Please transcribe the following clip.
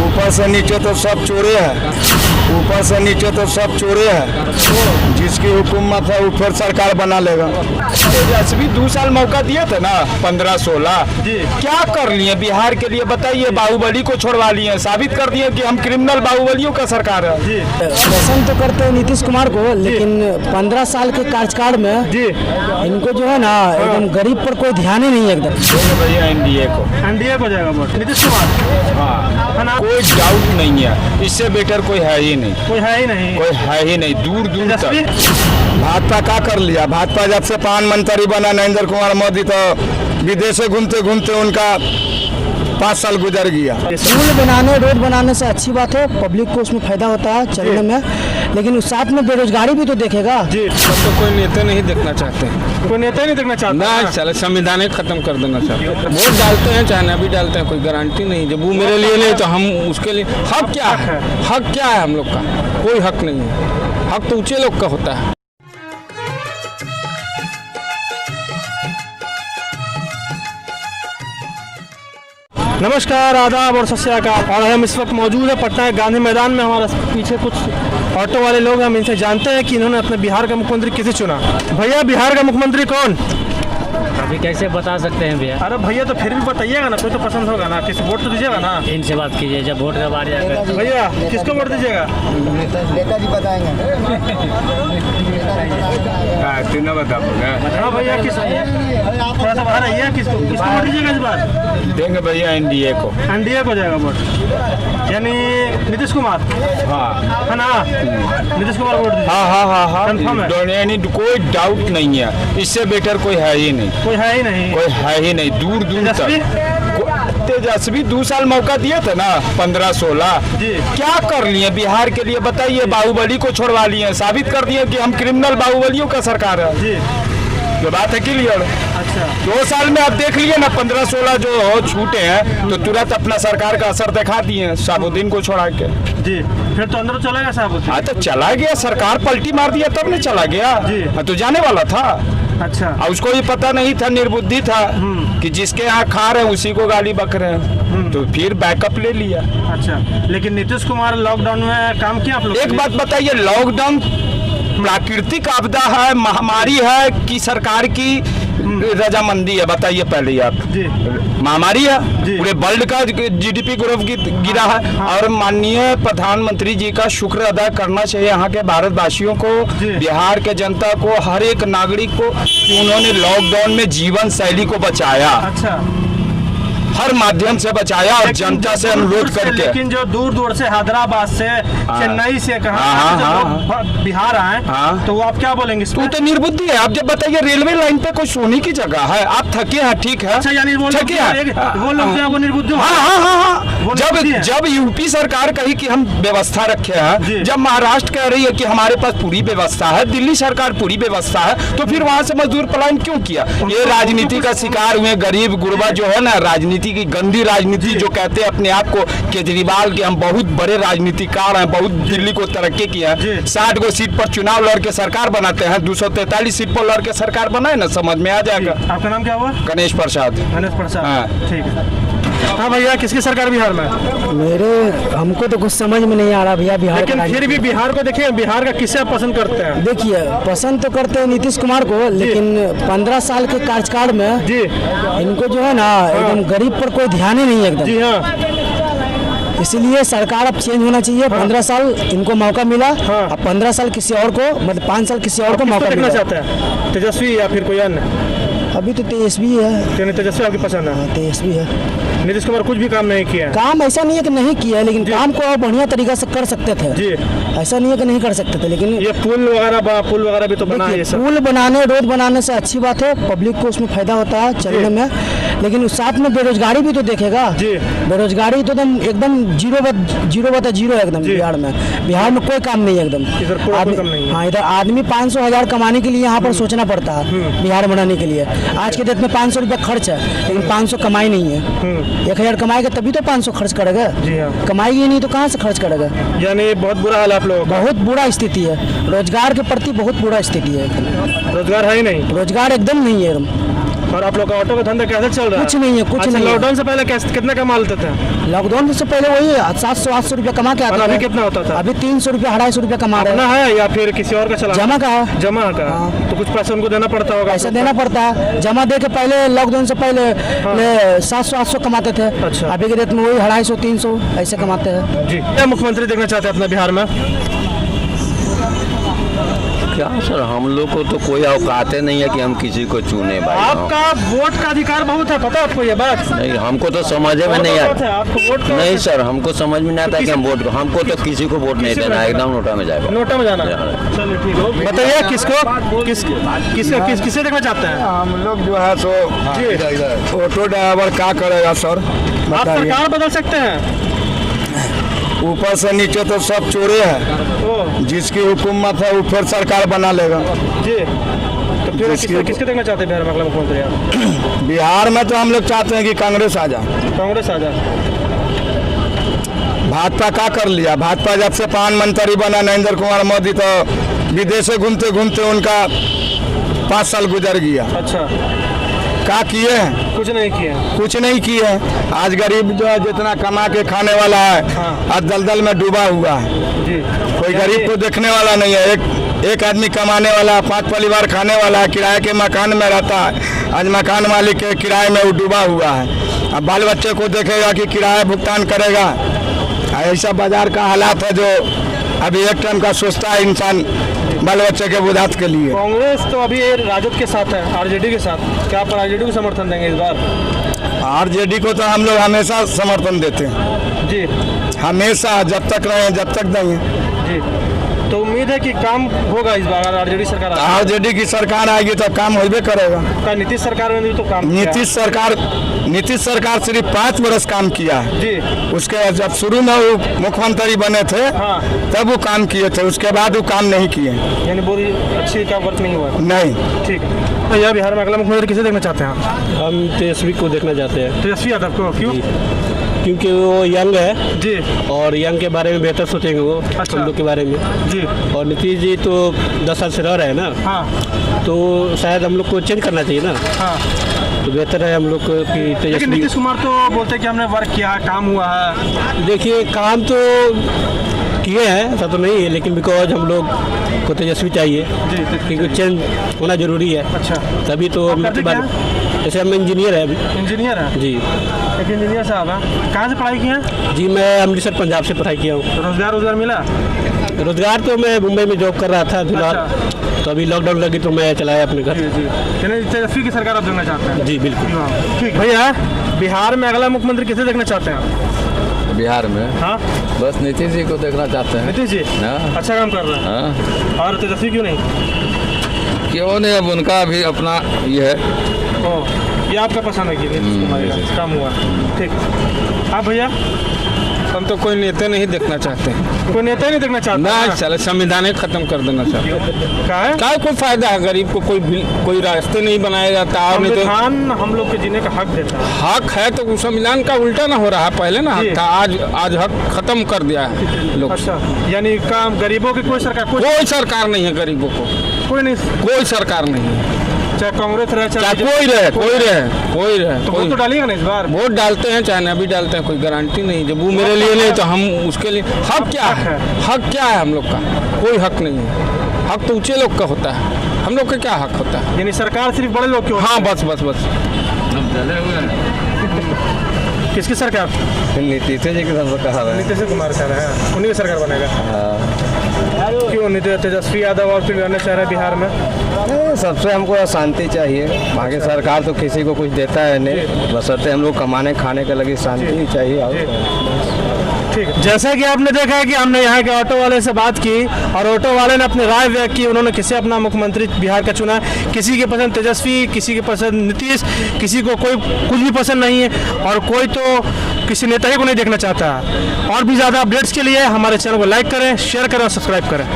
ऊपर से नीचे तो सब चोरे हैं, ऊपर से नीचे तो सब चोरे हैं। जिसकी हुकूमत है वो फिर सरकार बना लेगा। तेजस्वी 2 साल मौका दिए थे ना, 15-16 क्या कर लिए बिहार के लिए बताइए। बाहुबली को छोड़वा लिए, साबित कर दिए कि हम क्रिमिनल बाहुबलियों का सरकार है। पसंद तो करते हैं नीतीश कुमार को, लेकिन 15 साल के कार्यकाल में इनको जो है ना एकदम गरीब पर कोई ध्यान ही नहीं है एकदम। भैया एनडीए को जाएगा वोट नीतीश कुमार। हाँ, कोई डाउट नहीं है, इससे बेटर कोई है ही नहीं, कोई है ही नहीं, दूर दूर तक। भाजपा क्या कर लिया, भाजपा जब से प्रधानमंत्री बना नरेंद्र कुमार मोदी तो विदेश से घूमते घूमते उनका 5 साल गुजर गया। पुल बनाने रोड बनाने से अच्छी बात है, पब्लिक को उसमें फायदा होता है चलने में, लेकिन उस साथ में बेरोजगारी भी तो देखेगा। जी तो कोई नेता नहीं देखना चाहते, कोई नेता ही नहीं देखना चाहता ना, चले संविधान खत्म कर देना चाहते हैं। वोट डालते हैं चाहे ना भी डालते हैं, कोई गारंटी नहीं। जब वो मेरे लिए नहीं तो हम उसके लिए हक क्या है, हक क्या है हम लोग का? कोई हक नहीं है, हक तो ऊंचे लोग का होता है। नमस्कार, आदाब और सत श्री अकाल। और हम इस वक्त मौजूद है पटना के गांधी मैदान में। हमारे पीछे कुछ ऑटो वाले लोग हैं, हम इनसे जानते हैं कि इन्होंने अपने बिहार का मुख्यमंत्री किसे चुना। भैया बिहार का मुख्यमंत्री कौन? अभी कैसे बता सकते हैं भैया? अरे भैया तो फिर भी बताइएगा ना, कोई तो पसंद होगा ना, किसी वोट तो दीजिएगा ना। इनसे बात कीजिए जब वोट का बारी आएगा। भैया किसको वोट दीजिएगा? नेताजी बताएंगे। तू बता हाँ भैया, किस थोड़ा सा बाहर आइए, किसको वोट दीजिएगा इस बार? देंगे भैया एनडीए को जाएगा वोट, यानी नीतीश कुमार। हाँ है ना, नीतीश कुमार वोट दीजिए। हाँ कंफर्म है? यानी कोई डाउट नहीं है, इससे बेटर कोई है ही नहीं, कोई है ही नहीं, दूर दूर तक। तेजस्वी 2 साल मौका दिए थे ना, 15-16 क्या कर लिए बिहार के लिए बताइए। बाहुबली को छोड़वा लिए, साबित कर दिए कि हम क्रिमिनल बाहुबलियों का सरकार है। जो बात है क्लियर। अच्छा, 2 साल में आप देख लिए ना, 15-16 जो छूटे हैं तो तुरंत अपना सरकार का असर दिखा दिए साबुद्दीन को छोड़ा के। जी फिर तो अंदर चलेगा साहब। हाँ तो चला गया, सरकार पलटी मार दिया तब नहीं चला गया। हाँ, तो जाने वाला था। अच्छा, और उसको भी पता नहीं था, निर्बुद्धि था कि जिसके यहाँ खा रहे हैं उसी को गाली बक रहे हैं, तो फिर बैकअप ले लिया। अच्छा, लेकिन नीतीश कुमार लॉकडाउन में काम किया आप लोग? एक बात बताइए, लॉकडाउन प्राकृतिक आपदा है, महामारी है कि सरकार की रजामंदी है? बताइए पहले आप। महामारी है, पूरे वर्ल्ड का जीडीपी ग्रोथ गिरा है। हाँ। और माननीय प्रधानमंत्री जी का शुक्र अदा करना चाहिए यहाँ के भारतवासियों को, बिहार के जनता को, हर एक नागरिक को, कि उन्होंने लॉकडाउन में जीवन शैली को बचाया। अच्छा, हर माध्यम से बचाया और जनता से अनुरोध करके। लेकिन जो दूर दूर से हैदराबाद से, चेन्नई से कहा बिहार आए, तो वो आप क्या बोलेंगे? तू तो निर्बुद्धि है। आप जब बताइए, रेलवे लाइन पे कोई सोने की जगह है? आप थके हैं, ठीक है। अच्छा, यानी वो लोग निर्बुद्धि। हाँ, जब यूपी सरकार कही कि हम व्यवस्था रखे हैं, जब महाराष्ट्र कह रही है कि हमारे पास पूरी व्यवस्था है, दिल्ली सरकार पूरी व्यवस्था है, तो फिर वहाँ से मजदूर पलायन क्यों किया? ये राजनीति का शिकार हुए गरीब गुरबा जो है ना, राजनीति की गंदी राजनीति, जो कहते हैं अपने आप को केजरीवाल के हम बहुत बड़े राजनीतिकार हैं, बहुत दिल्ली को तरक्की किया है, 60 गो सीट पर चुनाव लड़ के सरकार बनाते हैं, 243 सीट पर लड़ के सरकार बनाए ना, समझ में आ जाएगा। आपका नाम क्या हुआ? गणेश प्रसाद। हाँ, ठीक है। हाँ भैया, किसकी सरकार बिहार में? हमको तो कुछ समझ में नहीं आ रहा भैया बिहार। लेकिन फिर भी बिहार को देखिए, बिहार का किसे आप पसंद करते हैं? देखिए, पसंद तो करते हैं नीतीश कुमार को, लेकिन 15 साल के कार्यकाल में इनको जो है ना एकदम गरीब पर कोई ध्यान ही नहीं है एकदम। जी हाँ, इसीलिए सरकार अब चेंज होना चाहिए। 15 साल इनको मौका मिला, अब 15 साल किसी और को, मतलब 5 साल किसी और को मौका देखना मिला। चाहते हैं तेजस्वी या फिर कोई अन्य? अभी तो तेजस्वी है। तेजस्वी आपकी पसंद है? तेजस्वी है। नीतीश कुमार कुछ भी काम नहीं किया? काम ऐसा नहीं है कि नहीं किया, लेकिन काम को और बढ़िया तरीका से कर सकते थे। जी, ऐसा नहीं है कि नहीं कर सकते थे, लेकिन ये पुल वगैरह भी तो बना है। पुल बनाने रोड बनाने से अच्छी बात है, पब्लिक को उसमें फायदा होता है चलने में, लेकिन उस साथ में बेरोजगारी भी तो देखेगा। बेरोजगारी तो एकदम जीरो है एकदम बिहार में। बिहार में कोई काम नहीं है एकदम। हाँ, इधर आदमी 500,000 कमाने के लिए यहाँ पर सोचना पड़ता है बिहार बनाने के लिए। आज के डेट में 500 रुपया खर्च है, लेकिन 500 कमाई नहीं है। 1000 कमाएगा तभी तो 500 खर्च करेगा। कमाएगी नहीं तो कहाँ से खर्च करेगा? यानी बहुत बुरा हाल आप लोगों का? बहुत बुरा स्थिति है, रोजगार के प्रति बहुत बुरा स्थिति है। रोजगार है ही नहीं? रोजगार एकदम नहीं है एकदम। और आप लोग का ऑटो का धंधा कैसे चल रहा है? कुछ नहीं है, कुछ अच्छा, नहीं है। लॉकडाउन से पहले कितना कमा लेते थे? लॉकडाउन से पहले वही 700-800 रुपया कमा के और आता अभी था। कितना होता था? अभी 300 रुपया 250 रुपया कमा रहे अपना हैं। है या फिर किसी और का चला? जमा का है, जमा का। तो कुछ पैसा उनको देना पड़ता होगा? पैसा देना पड़ता है। जमा दे के पहले लॉकडाउन से पहले 700-800 कमाते थे। अच्छा। अभी के डेट में वही 250-300 ऐसे कमाते हैं। जी, क्या मुख्यमंत्री देखना चाहते हैं अपने बिहार में? क्या सर, हम लोग को तो कोई औकात नहीं है कि हम किसी को चुने भाई। आपका वोट का अधिकार बहुत है, पता है आपको ये बात? नहीं, हमको तो समझ में नहीं बहुत है, आता। आपको वोट का नहीं सर, हमको समझ में नहीं आता कि हम वोट, हमको तो किसी को वोट नहीं देना है, एकदम नोटा में जाएगा। नोटा में जाना है। चलिए ठीक है, बताइए किसे देखना चाहते हैं? हम लोग जो है सो जी, ऑटो ड्राइवर क्या करेगा सर? आप सरकार बदल सकते हैं। ऊपर से नीचे तो सब चोरे हैं। ओ, जिसकी हुकूमत है वो फिर सरकार बना लेगा। जी, तो फिर किसके देखना चाहते हैं बिहार में अगला मुख्यमंत्री आप? बिहार में तो हम लोग चाहते हैं कि कांग्रेस आ जाए। कांग्रेस आ जाए। भाजपा क्या कर लिया? भाजपा जब से प्रधानमंत्री बना नरेंद्र कुमार मोदी, तो विदेश से घूमते घूमते उनका 5 साल गुजर गया। अच्छा, क्या किए हैं? कुछ नहीं किए। कुछ नहीं किए हैं। आज गरीब जो है जितना कमा के खाने वाला है, हाँ। आज दलदल में डूबा हुआ है। जी, कोई गरीब को देखने वाला नहीं है। एक आदमी कमाने वाला, 5 परिवार खाने वाला है, किराए के मकान में रहता है। आज मकान मालिक के किराए में वो डूबा हुआ है। अब बाल बच्चे को देखेगा कि किराया भुगतान करेगा। ऐसा बाजार का हालात है जो अभी एक टाइम का सोचता है इंसान बाल बच्चे के बुझात के लिए। कांग्रेस तो अभी राजद के साथ है, आरजेडी के साथ। क्या आप आरजेडी को समर्थन देंगे इस बार? आरजेडी को तो हम लोग हमेशा समर्थन देते हैं, जी हमेशा, जब तक रहे जब तक देंगे। जी, तो उम्मीद है कि काम होगा इस बार आरजेडी सरकार आएगी। आरजेडी की सरकार आएगी तो काम होबे करेगा। का नीतीश सरकार में भी तो काम किया है। नीतीश सरकार सिर्फ 5 वर्ष काम किया है। जी, उसके बाद जब शुरू में वो मुख्यमंत्री बने थे, हाँ। तब वो काम किए थे, उसके बाद वो काम नहीं किए। यानी पूरी अच्छी का वर्क नहीं हुआ। नहीं। ठीक है भैया, बिहार में अगला मुख्यमंत्री किसे देखना चाहते हैं आप? हम तेजस्वी को देखना चाहते हैं तेजस्वी यादव को। क्यों? क्योंकि वो यंग है जी, और यंग के बारे में बेहतर सोचेंगे वो अच्छा। हम लोग के बारे में। जी, और नीतीश जी तो 10 साल से रह रहे हैं ना, हाँ तो शायद हम लोग को चेंज करना चाहिए ना। हाँ। तो बेहतर है हम लोग को कि लेकिन तेजस्वी। नीतीश कुमार तो बोलते हैं कि हमने वर्क किया है, काम हुआ है। देखिए, काम तो किए हैं, ऐसा तो नहीं है, लेकिन बिकॉज हम लोग को तेजस्वी चाहिए जी, क्योंकि चेंज होना जरूरी है। अच्छा, तभी तो आप करते क्या जैसे हम इंजीनियर है अभी। इंजीनियर है? जी एक इंजीनियर साहब हैं। कहाँ से पढ़ाई की है? जी, मैं अमृतसर पंजाब से पढ़ाई किया हूँ। रोजगार मिला? रोजगार तो मैं मुंबई में जॉब कर रहा था फिलहाल। अच्छा। तो अभी लॉकडाउन लगी तो मैं चलाया अपने घर। जी जी, यानी तेजस्वी की सरकार आप देखना चाहते हैं? जी बिल्कुल। ठीक भैया, बिहार में अगला मुख्यमंत्री किसे देखना चाहते हैं? बिहार में हाँ, बस नीतीश जी को देखना चाहते हैं। नीतीश जी हाँ। अच्छा काम कर रहे हैं। हाँ, और तेजस्वी क्यों नहीं? क्यों नहीं, अब उनका भी अपना ये है। ओ, ये आपका पसंद है कि नीतीश कुमार का काम हुआ? ठीक। हाँ भैया, हम तो कोई नेता नहीं देखना चाहते हैं। कोई नेता ही नहीं देखना चाहता? ना चले, संविधान ही खत्म कर देना चाहते हैं। क्या है? क्या कोई फायदा है? गरीब को कोई रास्ते नहीं बनाया जाता। और नहीं तो संविधान हम लोग के जीने का हक देता है। हक है तो उस संविधान का उल्टा ना हो रहा है। पहले ना जी। हक था, आज हक खत्म कर दिया है लोग। अच्छा, यानी काम गरीबों की कोई सरकार कोई सरकार नहीं है गरीबों को, कोई नहीं, कोई सरकार नहीं है। चाहे कांग्रेस रहे चाहे चाहे कोई रहे तो वोट तो डालिएगा ना इस बार? वोट डालते हैं, चाहे अभी डालते हैं, कोई गारंटी नहीं। जब वो मेरे लिए नहीं तो हम उसके लिए। हक क्या है? हक क्या है हम लोग का? कोई हक नहीं है। हक तो ऊंचे लोग का होता है, हम लोग का क्या हक होता है? यानी सरकार सिर्फ बड़े लोग की होती है? हाँ, बस बस बस। किसकी सरकार? नीतीश जी की सरकार है। नीतीश कुमार कह रहे हैं, उन्हीं की सरकार बनेगा। क्यों नीतीश, तेजस्वी यादव और फिर रहना चाह रहे हैं बिहार में? सबसे हमको शांति चाहिए। बाकी सरकार तो किसी को कुछ देता है नहीं, बशर्ते हम लोग कमाने खाने के लगे शांति चाहिए। और ठीक है। जैसा कि आपने देखा है कि हमने यहाँ के ऑटो वाले से बात की और ऑटो वाले ने अपनी राय व्यक्त की। उन्होंने किसे अपना मुख्यमंत्री बिहार का चुना। किसी के पसंद तेजस्वी, किसी के पसंद नीतीश, किसी को कोई कुछ भी पसंद नहीं है और कोई तो किसी नेता ही को नहीं देखना चाहता। और भी ज़्यादा अपडेट्स के लिए हमारे चैनल को लाइक करें, शेयर करें और सब्सक्राइब करें।